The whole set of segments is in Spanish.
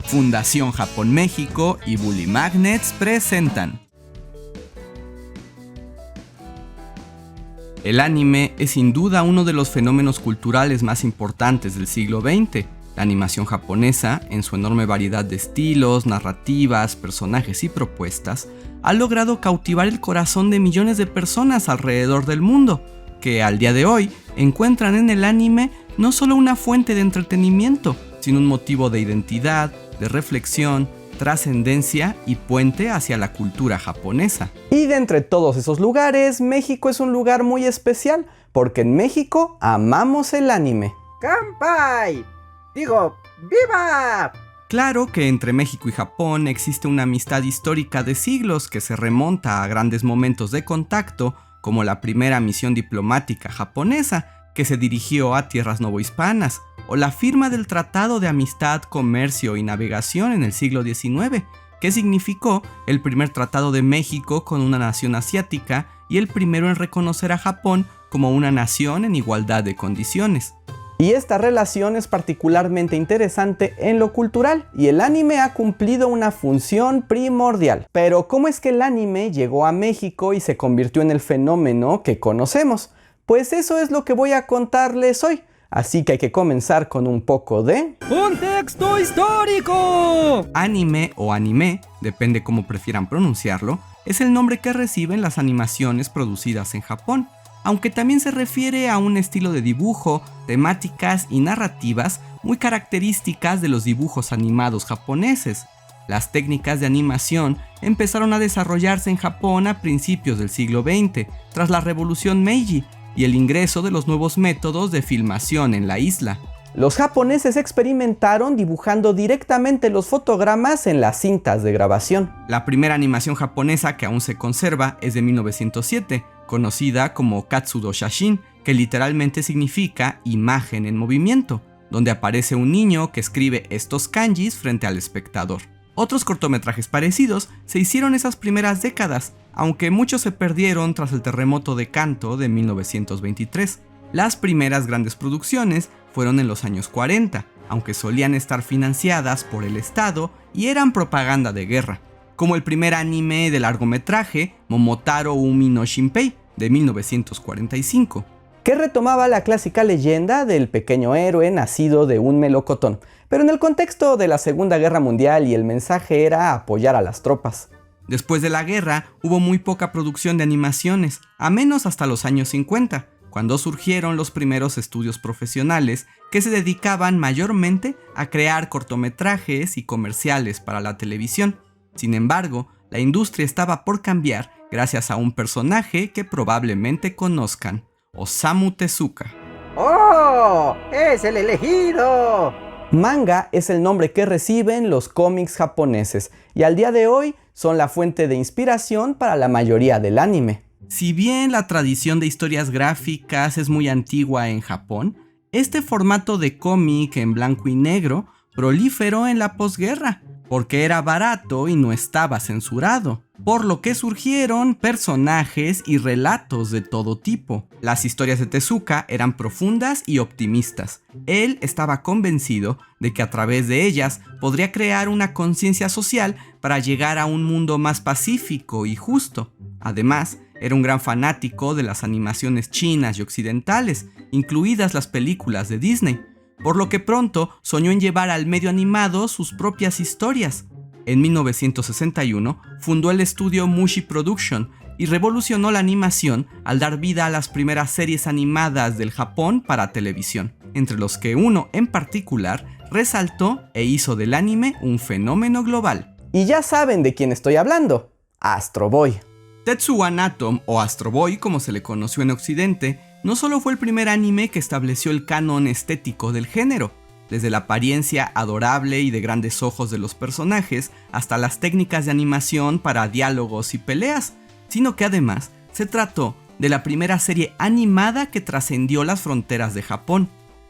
Fundación Japón México y Bully Magnets presentan. El anime es sin duda uno de los fenómenos culturales más importantes del siglo XX. La animación japonesa, en su enorme variedad de estilos, narrativas, personajes y propuestas, ha logrado cautivar el corazón de millones de personas alrededor del mundo, que al día de hoy encuentran en el anime no solo una fuente de entretenimiento, sino un motivo de identidad, de reflexión, trascendencia y puente hacia la cultura japonesa. Y de entre todos esos lugares, México es un lugar muy especial, porque en México amamos el anime. ¡Kanpai! ¡Digo, ¡viva! Claro que entre México y Japón existe una amistad histórica de siglos que se remonta a grandes momentos de contacto, como la primera misión diplomática japonesa que se dirigió a tierras novohispanas, o la firma del Tratado de Amistad, Comercio y Navegación en el siglo XIX, que significó el primer tratado de México con una nación asiática y el primero en reconocer a Japón como una nación en igualdad de condiciones. Y esta relación es particularmente interesante en lo cultural, y el anime ha cumplido una función primordial. Pero ¿cómo es que el anime llegó a México y se convirtió en el fenómeno que conocemos? Pues eso es lo que voy a contarles hoy. Así que hay que comenzar con un poco de ¡contexto histórico! Anime o anime, depende cómo prefieran pronunciarlo, es el nombre que reciben las animaciones producidas en Japón, aunque también se refiere a un estilo de dibujo, temáticas y narrativas muy características de los dibujos animados japoneses. Las técnicas de animación empezaron a desarrollarse en Japón a principios del siglo XX, tras la Revolución Meiji y el ingreso de los nuevos métodos de filmación en la isla. Los japoneses experimentaron dibujando directamente los fotogramas en las cintas de grabación. La primera animación japonesa que aún se conserva es de 1907, conocida como Katsudo Shashin, que literalmente significa imagen en movimiento, donde aparece un niño que escribe estos kanjis frente al espectador. Otros cortometrajes parecidos se hicieron esas primeras décadas, aunque muchos se perdieron tras el terremoto de Kanto de 1923. Las primeras grandes producciones fueron en los años 40, aunque solían estar financiadas por el Estado y eran propaganda de guerra, como el primer anime de largometraje Momotaro Umi no Shinpei de 1945. Que retomaba la clásica leyenda del pequeño héroe nacido de un melocotón, pero en el contexto de la Segunda Guerra Mundial, y el mensaje era apoyar a las tropas. Después de la guerra hubo muy poca producción de animaciones, a menos hasta los años 50, cuando surgieron los primeros estudios profesionales que se dedicaban mayormente a crear cortometrajes y comerciales para la televisión. Sin embargo, la industria estaba por cambiar gracias a un personaje que probablemente conozcan: Osamu Tezuka. ¡Oh! ¡Es el elegido! Manga es el nombre que reciben los cómics japoneses, y al día de hoy son la fuente de inspiración para la mayoría del anime. Si bien la tradición de historias gráficas es muy antigua en Japón, este formato de cómic en blanco y negro proliferó en la posguerra, porque era barato y no estaba censurado, por lo que surgieron personajes y relatos de todo tipo. Las historias de Tezuka eran profundas y optimistas. Él estaba convencido de que a través de ellas podría crear una conciencia social para llegar a un mundo más pacífico y justo. Además, era un gran fanático de las animaciones chinas y occidentales, incluidas las películas de Disney, por lo que pronto soñó en llevar al medio animado sus propias historias. En 1961 fundó el estudio Mushi Production y revolucionó la animación al dar vida a las primeras series animadas del Japón para televisión, entre los que uno en particular resaltó e hizo del anime un fenómeno global. Y ya saben de quién estoy hablando: Astro Boy. Tetsuwan Atom, o Astro Boy como se le conoció en Occidente, no solo fue el primer anime que estableció el canon estético del género, desde la apariencia adorable y de grandes ojos de los personajes hasta las técnicas de animación para diálogos y peleas, sino que además se trató de la primera serie animada que trascendió las fronteras de Japón.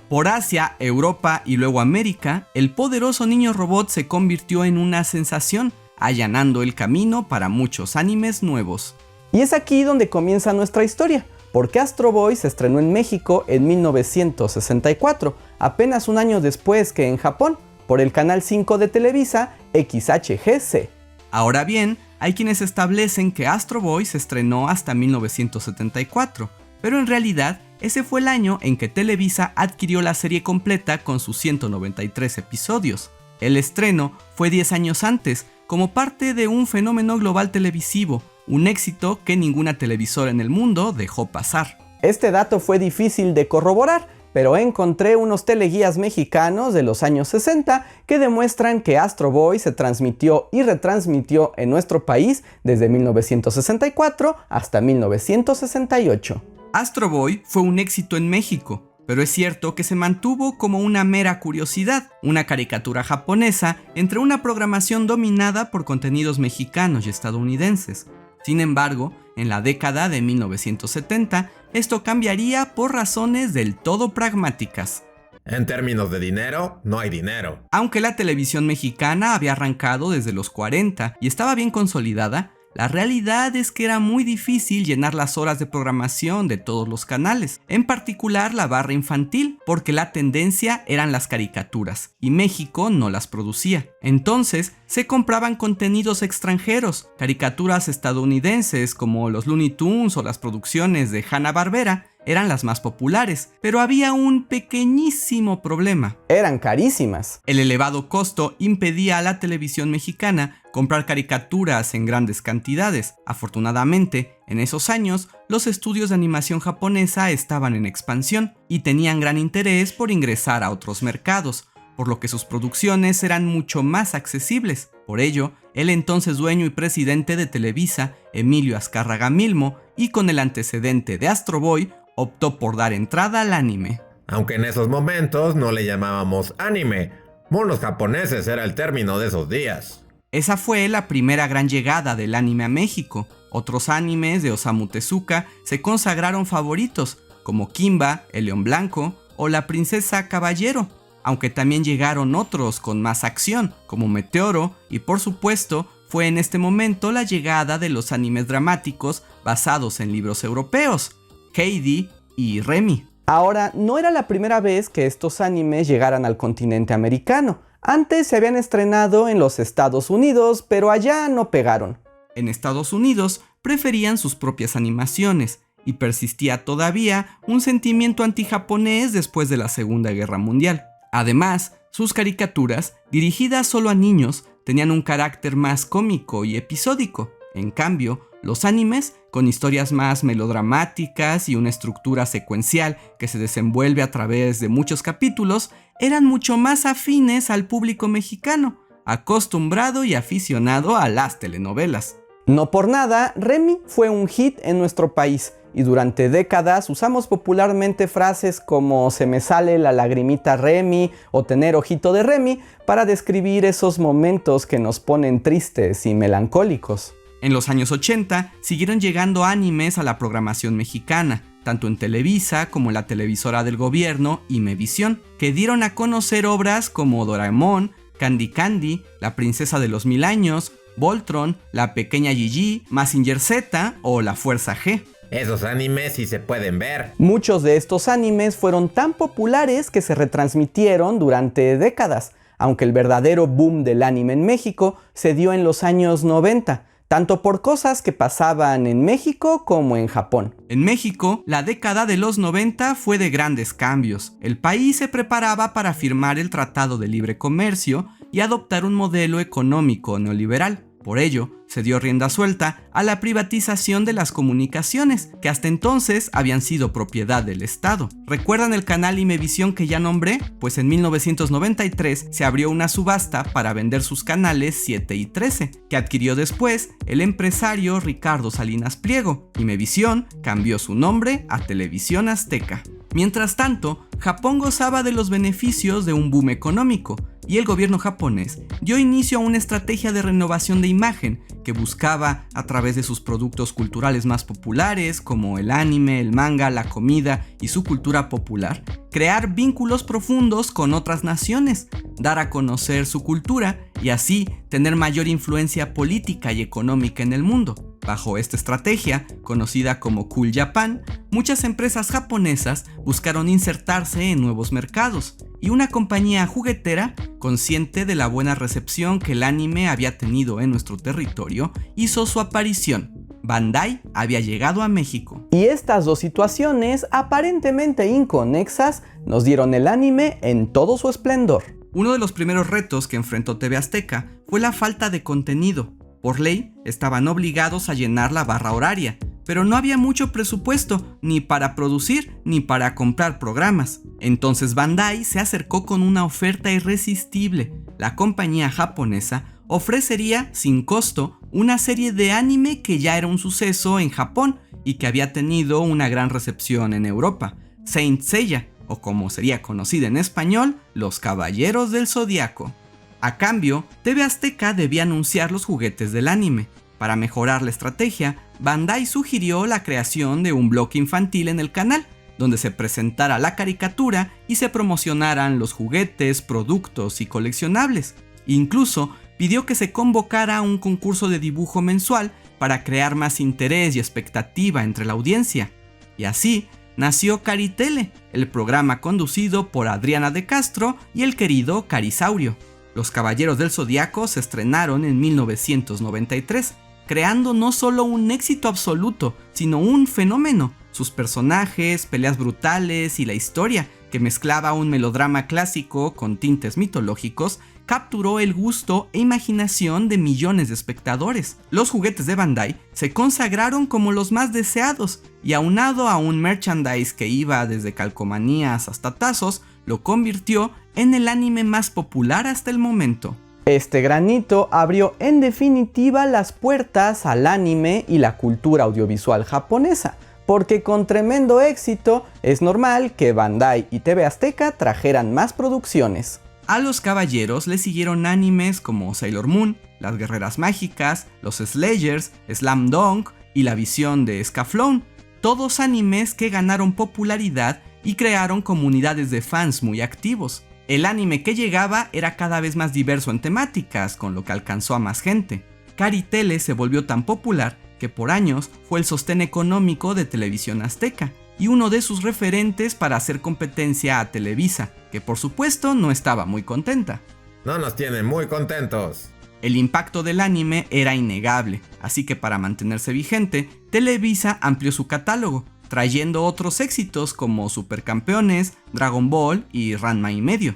Por Asia, Europa y luego América, el poderoso niño robot se convirtió en una sensación, allanando el camino para muchos animes nuevos. Y es aquí donde comienza nuestra historia, porque Astro Boy se estrenó en México en 1964, apenas un año después que en Japón, por el canal 5 de Televisa, XHGC. Ahora bien, hay quienes establecen que Astro Boy se estrenó hasta 1974, pero en realidad ese fue el año en que Televisa adquirió la serie completa con sus 193 episodios. El estreno fue 10 años antes, como parte de un fenómeno global televisivo, un éxito que ninguna televisora en el mundo dejó pasar. Este dato fue difícil de corroborar, pero encontré unos teleguías mexicanos de los años 60 que demuestran que Astro Boy se transmitió y retransmitió en nuestro país desde 1964 hasta 1968. Astro Boy fue un éxito en México, pero es cierto que se mantuvo como una mera curiosidad, una caricatura japonesa entre una programación dominada por contenidos mexicanos y estadounidenses. Sin embargo, en la década de 1970, esto cambiaría por razones del todo pragmáticas. En términos de dinero, no hay dinero. Aunque la televisión mexicana había arrancado desde los 40 y estaba bien consolidada, la realidad es que era muy difícil llenar las horas de programación de todos los canales, en particular la barra infantil, porque la tendencia eran las caricaturas, y México no las producía. Entonces, se compraban contenidos extranjeros, caricaturas estadounidenses como los Looney Tunes o las producciones de Hanna-Barbera, eran las más populares, pero había un pequeñísimo problema. Eran carísimas. El elevado costo impedía a la televisión mexicana comprar caricaturas en grandes cantidades. Afortunadamente, en esos años, los estudios de animación japonesa estaban en expansión y tenían gran interés por ingresar a otros mercados, por lo que sus producciones eran mucho más accesibles. Por ello, el entonces dueño y presidente de Televisa, Emilio Azcárraga Milmo, y con el antecedente de Astro Boy, optó por dar entrada al anime. Aunque en esos momentos no le llamábamos anime, monos japoneses era el término de esos días. Esa fue la primera gran llegada del anime a México. Otros animes de Osamu Tezuka se consagraron favoritos, como Kimba, El León Blanco o La Princesa Caballero, aunque también llegaron otros con más acción, como Meteoro, y por supuesto, fue en este momento la llegada de los animes dramáticos basados en libros europeos, Heidi y Remy. Ahora, no era la primera vez que estos animes llegaran al continente americano. Antes se habían estrenado en los Estados Unidos, pero allá no pegaron. En Estados Unidos preferían sus propias animaciones, y persistía todavía un sentimiento antijaponés después de la Segunda Guerra Mundial. Además, sus caricaturas, dirigidas solo a niños, tenían un carácter más cómico y episódico. En cambio, los animes, con historias más melodramáticas y una estructura secuencial que se desenvuelve a través de muchos capítulos, eran mucho más afines al público mexicano, acostumbrado y aficionado a las telenovelas. No por nada, Remy fue un hit en nuestro país, y durante décadas usamos popularmente frases como "se me sale la lagrimita Remy" o "tener ojito de Remy" para describir esos momentos que nos ponen tristes y melancólicos. En los años 80 siguieron llegando animes a la programación mexicana, tanto en Televisa como en la televisora del gobierno Imevisión, que dieron a conocer obras como Doraemon, Candy Candy, La Princesa de los Mil Años, Voltron, La Pequeña Gigi, Mazinger Z o La Fuerza G. Esos animes sí se pueden ver. Muchos de estos animes fueron tan populares que se retransmitieron durante décadas, aunque el verdadero boom del anime en México se dio en los años 90, tanto por cosas que pasaban en México como en Japón. En México, la década de los 90 fue de grandes cambios. El país se preparaba para firmar el Tratado de Libre Comercio y adoptar un modelo económico neoliberal. Por ello, se dio rienda suelta a la privatización de las comunicaciones, que hasta entonces habían sido propiedad del Estado. ¿Recuerdan el canal Imevisión que ya nombré? Pues en 1993 se abrió una subasta para vender sus canales 7 y 13, que adquirió después el empresario Ricardo Salinas Pliego. Imevisión cambió su nombre a Televisión Azteca. Mientras tanto, Japón gozaba de los beneficios de un boom económico, y el gobierno japonés dio inicio a una estrategia de renovación de imagen que buscaba, a través de sus productos culturales más populares como el anime, el manga, la comida y su cultura popular, crear vínculos profundos con otras naciones, dar a conocer su cultura y así tener mayor influencia política y económica en el mundo. Bajo esta estrategia, conocida como Cool Japan, muchas empresas japonesas buscaron insertarse en nuevos mercados. y una compañía juguetera, consciente de la buena recepción que el anime había tenido en nuestro territorio, hizo su aparición. Bandai había llegado a México. Y estas dos situaciones, aparentemente inconexas, nos dieron el anime en todo su esplendor. Uno de los primeros retos que enfrentó TV Azteca fue la falta de contenido. Por ley, estaban obligados a llenar la barra horaria, pero no había mucho presupuesto, ni para producir, ni para comprar programas. Entonces Bandai se acercó con una oferta irresistible. La compañía japonesa ofrecería, sin costo, una serie de anime que ya era un suceso en Japón y que había tenido una gran recepción en Europa, Saint Seiya, o como sería conocida en español, Los Caballeros del Zodiaco. A cambio, TV Azteca debía anunciar los juguetes del anime. Para mejorar la estrategia, Bandai sugirió la creación de un bloque infantil en el canal, donde se presentara la caricatura y se promocionaran los juguetes, productos y coleccionables. Incluso pidió que se convocara un concurso de dibujo mensual para crear más interés y expectativa entre la audiencia. Y así nació Caritele, el programa conducido por Adriana de Castro y el querido Carisaurio. Los Caballeros del Zodiaco se estrenaron en 1993, creando no solo un éxito absoluto, sino un fenómeno. Sus personajes, peleas brutales y la historia, que mezclaba un melodrama clásico con tintes mitológicos, capturó el gusto e imaginación de millones de espectadores. Los juguetes de Bandai se consagraron como los más deseados y, aunado a un merchandise que iba desde calcomanías hasta tazos, lo convirtió en el anime más popular hasta el momento. Este granito abrió en definitiva las puertas al anime y la cultura audiovisual japonesa, porque con tremendo éxito es normal que Bandai y TV Azteca trajeran más producciones. A los caballeros le siguieron animes como Sailor Moon, Las Guerreras Mágicas, Los Slayers, Slam Dunk y La Visión de Scaflón, todos animes que ganaron popularidad y crearon comunidades de fans muy activos. El anime que llegaba era cada vez más diverso en temáticas, con lo que alcanzó a más gente. Caritele se volvió tan popular que por años fue el sostén económico de Televisión Azteca y uno de sus referentes para hacer competencia a Televisa, que por supuesto no estaba muy contenta. No nos tienen muy contentos. El impacto del anime era innegable, así que para mantenerse vigente, Televisa amplió su catálogo, trayendo otros éxitos como Supercampeones, Dragon Ball y Ranma y medio.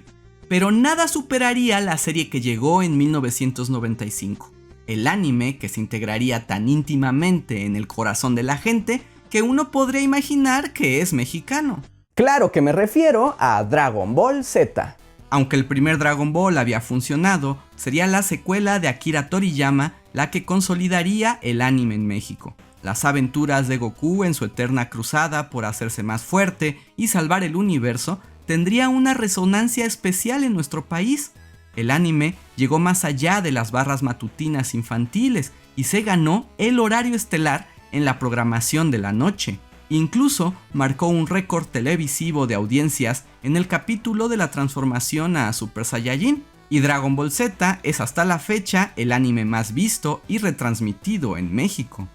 Pero nada superaría la serie que llegó en 1995. El anime que se integraría tan íntimamente en el corazón de la gente que uno podría imaginar que es mexicano. Claro que me refiero a Dragon Ball Z. Aunque el primer Dragon Ball había funcionado, sería la secuela de Akira Toriyama la que consolidaría el anime en México. Las aventuras de Goku en su eterna cruzada por hacerse más fuerte y salvar el universo tendría una resonancia especial en nuestro país. El anime llegó más allá de las barras matutinas infantiles y se ganó el horario estelar en la programación de la noche. Incluso marcó un récord televisivo de audiencias en el capítulo de la transformación a Super Saiyajin, y Dragon Ball Z es hasta la fecha el anime más visto y retransmitido en México.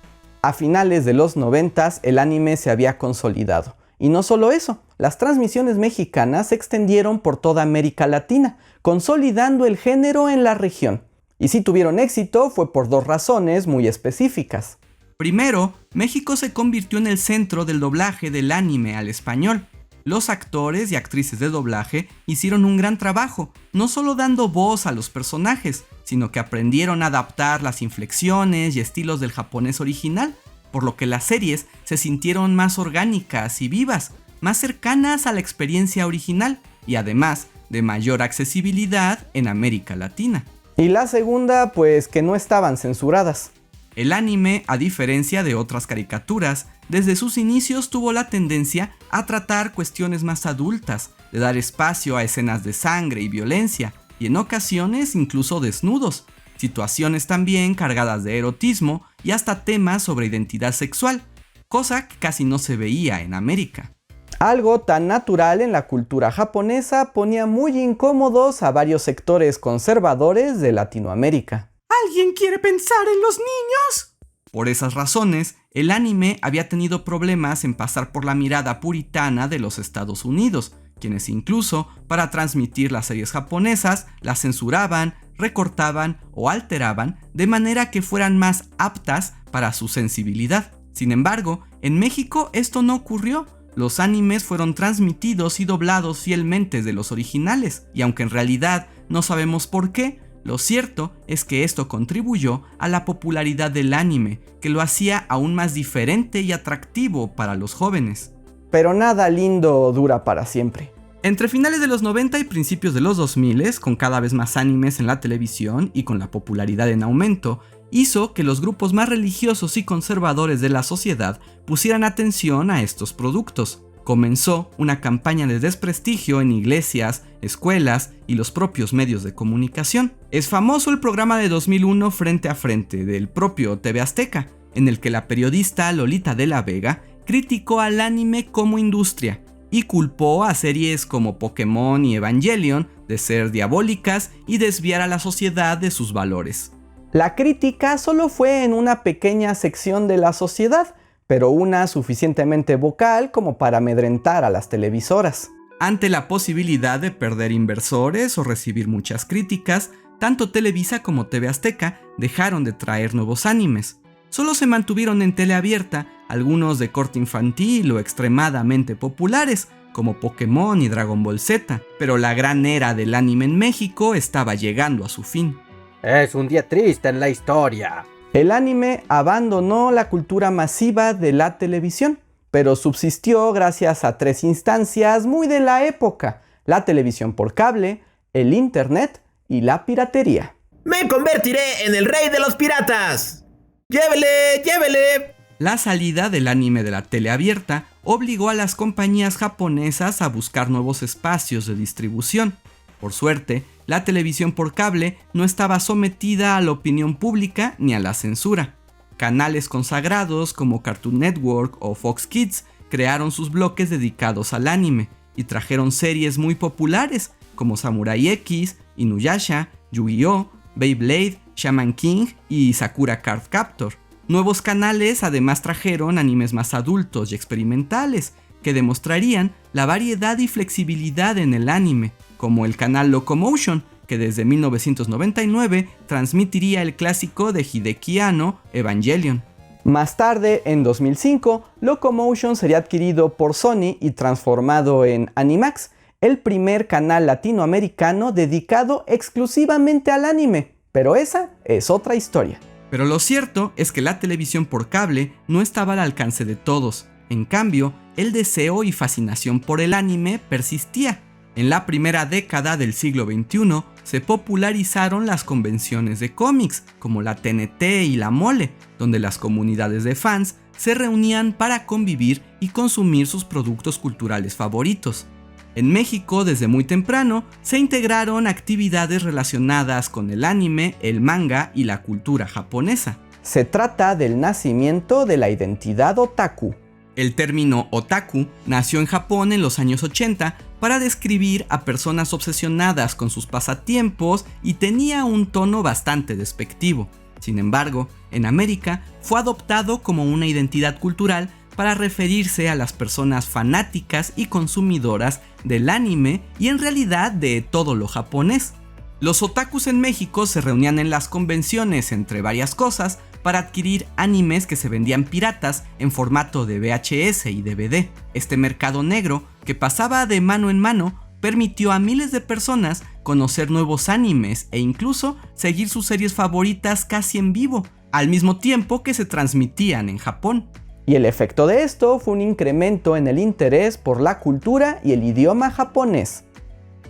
A finales de los 90s el anime se había consolidado. Y no solo eso, las transmisiones mexicanas se extendieron por toda América Latina, consolidando el género en la región. Y si tuvieron éxito fue por dos razones muy específicas. Primero, México se convirtió en el centro del doblaje del anime al español. Los actores y actrices de doblaje hicieron un gran trabajo, no solo dando voz a los personajes, sino que aprendieron a adaptar las inflexiones y estilos del japonés original, por lo que las series se sintieron más orgánicas y vivas, más cercanas a la experiencia original y además de mayor accesibilidad en América Latina. Y la segunda, pues que no estaban censuradas. El anime, a diferencia de otras caricaturas, desde sus inicios tuvo la tendencia a tratar cuestiones más adultas, de dar espacio a escenas de sangre y violencia, y en ocasiones incluso desnudos, situaciones también cargadas de erotismo y hasta temas sobre identidad sexual, cosa que casi no se veía en América. Algo tan natural en la cultura japonesa ponía muy incómodos a varios sectores conservadores de Latinoamérica. ¿Alguien quiere pensar en los niños? Por esas razones, el anime había tenido problemas en pasar por la mirada puritana de los Estados Unidos, quienes incluso, para transmitir las series japonesas, las censuraban, recortaban o alteraban de manera que fueran más aptas para su sensibilidad. Sin embargo, en México esto no ocurrió. Los animes fueron transmitidos y doblados fielmente de los originales, y aunque en realidad no sabemos por qué, lo cierto es que esto contribuyó a la popularidad del anime, que lo hacía aún más diferente y atractivo para los jóvenes. Pero nada lindo dura para siempre. Entre finales de los 90 y principios de los 2000, con cada vez más animes en la televisión y con la popularidad en aumento, hizo que los grupos más religiosos y conservadores de la sociedad pusieran atención a estos productos. Comenzó una campaña de desprestigio en iglesias, escuelas y los propios medios de comunicación. Es famoso el programa de 2001 Frente a Frente del propio TV Azteca, en el que la periodista Lolita de la Vega criticó al anime como industria y culpó a series como Pokémon y Evangelion de ser diabólicas y desviar a la sociedad de sus valores. La crítica solo fue en una pequeña sección de la sociedad, pero una suficientemente vocal como para amedrentar a las televisoras. Ante la posibilidad de perder inversores o recibir muchas críticas, tanto Televisa como TV Azteca dejaron de traer nuevos animes. Solo se mantuvieron en teleabierta algunos de corte infantil o extremadamente populares, como Pokémon y Dragon Ball Z, pero la gran era del anime en México estaba llegando a su fin. Es un día triste en la historia. El anime abandonó la cultura masiva de la televisión, pero subsistió gracias a 3 instancias muy de la época: la televisión por cable, el internet y la piratería. ¡Me convertiré en el rey de los piratas! ¡Llévele, llévele! La salida del anime de la tele abierta obligó a las compañías japonesas a buscar nuevos espacios de distribución. Por suerte, la televisión por cable no estaba sometida a la opinión pública ni a la censura. Canales consagrados como Cartoon Network o Fox Kids crearon sus bloques dedicados al anime y trajeron series muy populares como Samurai X, Inuyasha, Yu-Gi-Oh!, Beyblade, Shaman King y Sakura Card Captor. Nuevos canales además trajeron animes más adultos y experimentales que demostrarían la variedad y flexibilidad en el anime, como el canal Locomotion, que desde 1999 transmitiría el clásico de Hideki Anno, Evangelion. Más tarde, en 2005, Locomotion sería adquirido por Sony y transformado en Animax, el primer canal latinoamericano dedicado exclusivamente al anime, pero esa es otra historia. Pero lo cierto es que la televisión por cable no estaba al alcance de todos. En cambio, el deseo y fascinación por el anime persistía. En la primera década del siglo XXI se popularizaron las convenciones de cómics, como la TNT y la Mole, donde las comunidades de fans se reunían para convivir y consumir sus productos culturales favoritos. En México, desde muy temprano, se integraron actividades relacionadas con el anime, el manga y la cultura japonesa. Se trata del nacimiento de la identidad otaku. El término otaku nació en Japón en los años 80 para describir a personas obsesionadas con sus pasatiempos y tenía un tono bastante despectivo. Sin embargo, en América fue adoptado como una identidad cultural para referirse a las personas fanáticas y consumidoras del anime y en realidad de todo lo japonés. Los otakus en México se reunían en las convenciones, entre varias cosas, para adquirir animes que se vendían piratas en formato de VHS y DVD. Este mercado negro, que pasaba de mano en mano, permitió a miles de personas conocer nuevos animes e incluso seguir sus series favoritas casi en vivo, al mismo tiempo que se transmitían en Japón. Y el efecto de esto fue un incremento en el interés por la cultura y el idioma japonés.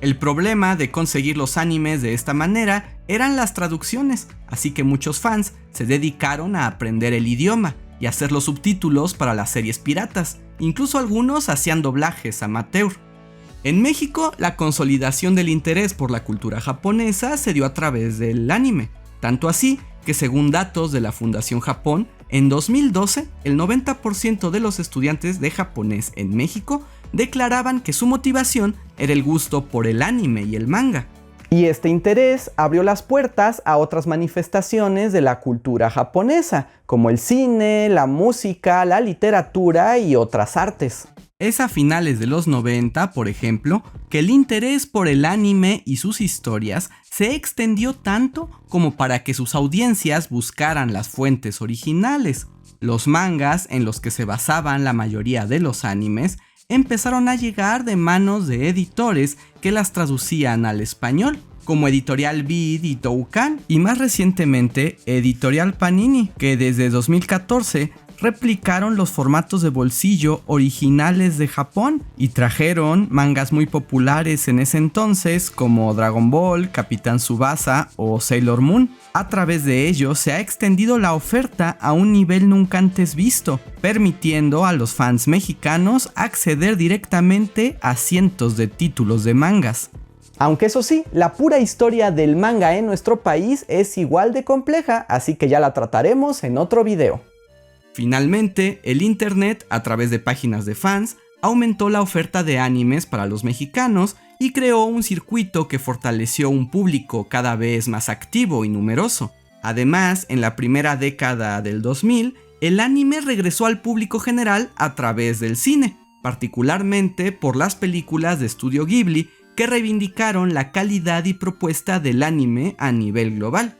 El problema de conseguir los animes de esta manera eran las traducciones, así que muchos fans se dedicaron a aprender el idioma y hacer los subtítulos para las series piratas, incluso algunos hacían doblajes amateur. En México, la consolidación del interés por la cultura japonesa se dio a través del anime, tanto así que según datos de la Fundación Japón, en 2012 el 90% de los estudiantes de japonés en México declaraban que su motivación era el gusto por el anime y el manga. Y este interés abrió las puertas a otras manifestaciones de la cultura japonesa, como el cine, la música, la literatura y otras artes. Es a finales de los 90, por ejemplo, que el interés por el anime y sus historias se extendió tanto como para que sus audiencias buscaran las fuentes originales. Los mangas en los que se basaban la mayoría de los animes empezaron a llegar de manos de editores que las traducían al español, como Editorial Vid y Toucan, y más recientemente Editorial Panini, que desde 2014 replicaron los formatos de bolsillo originales de Japón y trajeron mangas muy populares en ese entonces como Dragon Ball, Capitán Tsubasa o Sailor Moon. A través de ellos se ha extendido la oferta a un nivel nunca antes visto, permitiendo a los fans mexicanos acceder directamente a cientos de títulos de mangas. Aunque eso sí, la pura historia del manga en nuestro país es igual de compleja, así que ya la trataremos en otro video. Finalmente, el internet, a través de páginas de fans, aumentó la oferta de animes para los mexicanos y creó un circuito que fortaleció un público cada vez más activo y numeroso. Además, en la primera década del 2000, el anime regresó al público general a través del cine, particularmente por las películas de Estudio Ghibli que reivindicaron la calidad y propuesta del anime a nivel global.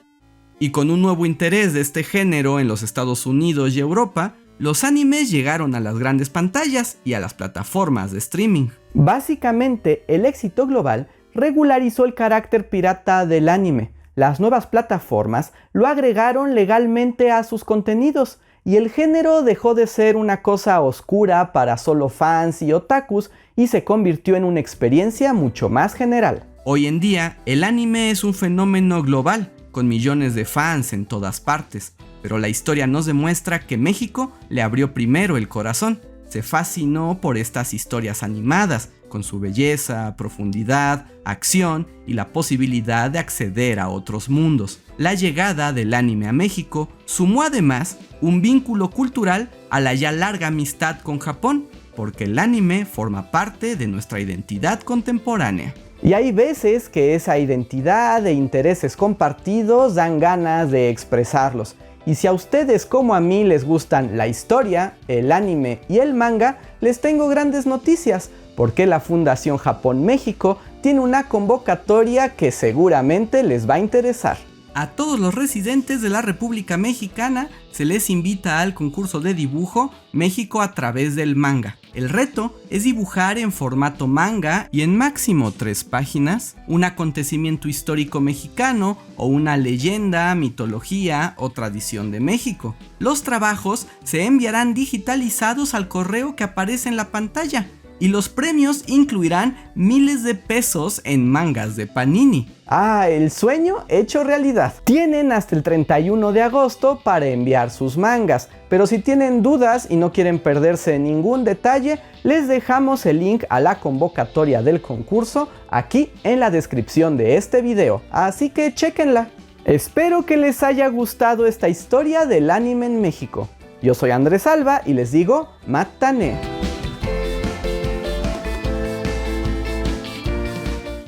Y con un nuevo interés de este género en los Estados Unidos y Europa, los animes llegaron a las grandes pantallas y a las plataformas de streaming. Básicamente, el éxito global regularizó el carácter pirata del anime. Las nuevas plataformas lo agregaron legalmente a sus contenidos y el género dejó de ser una cosa oscura para solo fans y otakus y se convirtió en una experiencia mucho más general. Hoy en día, el anime es un fenómeno global, con millones de fans en todas partes, pero la historia nos demuestra que México le abrió primero el corazón. Se fascinó por estas historias animadas, con su belleza, profundidad, acción y la posibilidad de acceder a otros mundos. La llegada del anime a México sumó además un vínculo cultural a la ya larga amistad con Japón, porque el anime forma parte de nuestra identidad contemporánea. Y hay veces que esa identidad e intereses compartidos dan ganas de expresarlos. Y si a ustedes como a mí les gustan la historia, el anime y el manga, les tengo grandes noticias, porque la Fundación Japón México tiene una convocatoria que seguramente les va a interesar. A todos los residentes de la República Mexicana se les invita al concurso de dibujo México a través del manga. El reto es dibujar en formato manga y en máximo 3 páginas un acontecimiento histórico mexicano o una leyenda, mitología o tradición de México. Los trabajos se enviarán digitalizados al correo que aparece en la pantalla y los premios incluirán miles de pesos en mangas de Panini. Ah, el sueño hecho realidad. Tienen hasta el 31 de agosto para enviar sus mangas, pero si tienen dudas y no quieren perderse ningún detalle, les dejamos el link a la convocatoria del concurso aquí en la descripción de este video, así que chéquenla. Espero que les haya gustado esta historia del anime en México. Yo soy Andrés Alba y les digo, Matane.